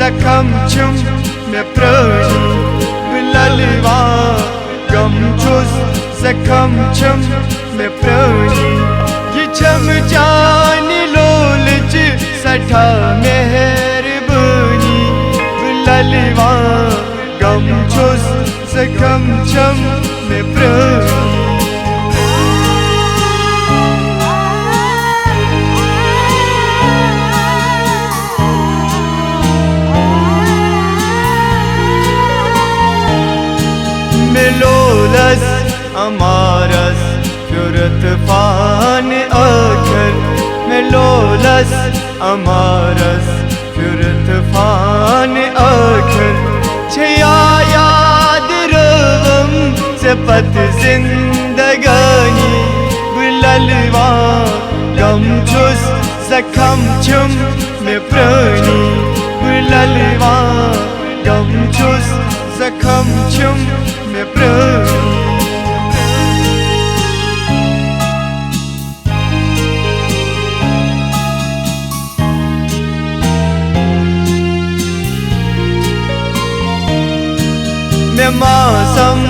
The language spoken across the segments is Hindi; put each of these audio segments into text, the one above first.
जखम छुम में प्रणी ललवा गम छुस जखम छुम में प्रणी ये छम जानी लोलच सठा मेहरबानी ललवा गम छुस जखम छुम में प्रणी मिलोलस अमारस फिरत फान आखर मिलोलस अमारस फिरत फान आखर छया याद रवम से पत जिंदगानी बुललवा गम छुस जखम छुम में प्राणी बुललवा गम छुस जखम छुम में प्राणी में मासम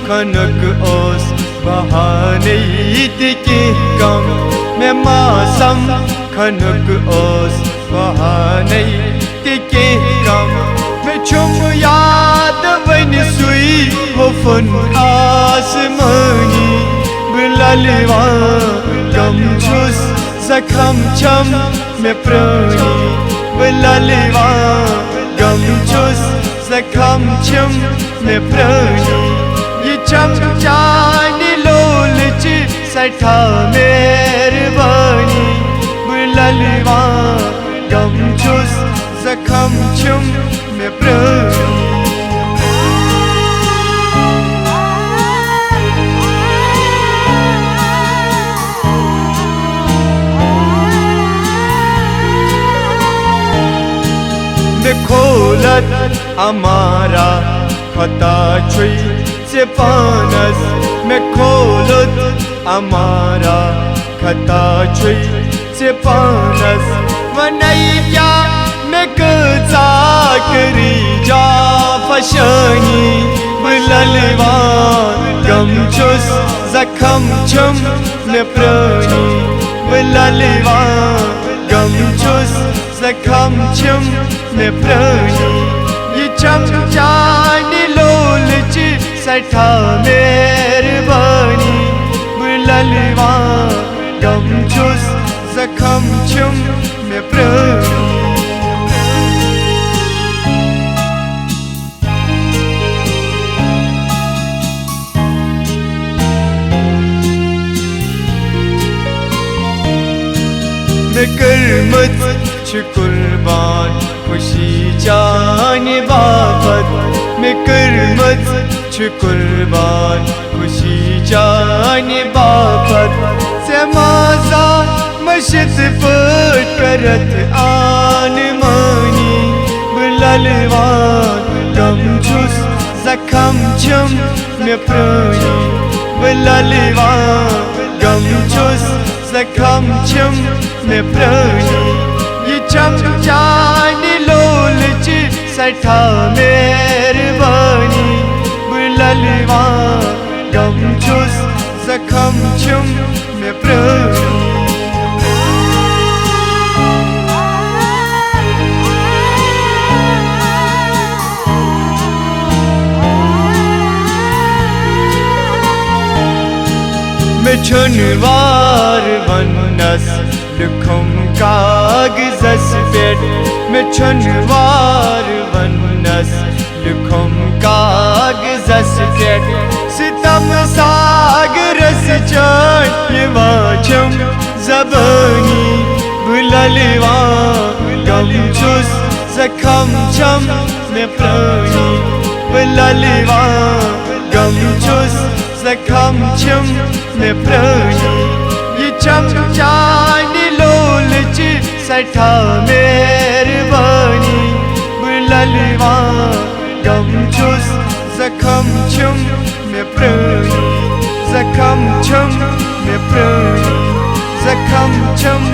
खनक ओस बहाने के कम में मासम खनक ओस बहाने के कम में छुम याद बन सुई हो फन आसमानी बुललवा गम छुस जखम छम में प्राणी बुललवा गम छुस जखम छम में प्राणी ये छम जानी लोलच सठा मेहरबानी बुललवा गम छुस जखम छम में प्राणी में खोलत हमारा खता छुई से पानस में खोलत हमारा खता छुई से पानस वनैया में कजा करी जा फशानी बुललवा गम छुस जखम छुम में प्राणी बुललवा गम छुस जखम छुम में प्राणी ये छम जानी लोलच सठा मेहरबानी बुललवा गम छुस जखम छुम में प्राणी में करमत छ कुर्बान खुशी जाने बाबत में करमत छ कुर्बान खुशी जाने बाबत से माजा मशत पट करत आन मानी बुललवा गम छुस जखम छम में प्राणी बुललवा गम छुस जखम छम में प्राणी ये छम जानी लोलच सठा मेहरबानी बुललवा गम छुस जखम छुम में प्राणी में छुनवार वनस लिखुम कागज़स पेट में छुनवार वनस लिखुम कागज़स पेट सितम सागरस चायवा छम ज़बानी बुललवा गम छुस जखम छम में प्राणी बुललवा गम छुस जखम छम में प्राणी ये छम जानी लोलच सठा मेहरबानी बुललवा गम छुस जखम छम में प्राणी जखम छम में प्राणी जखम छम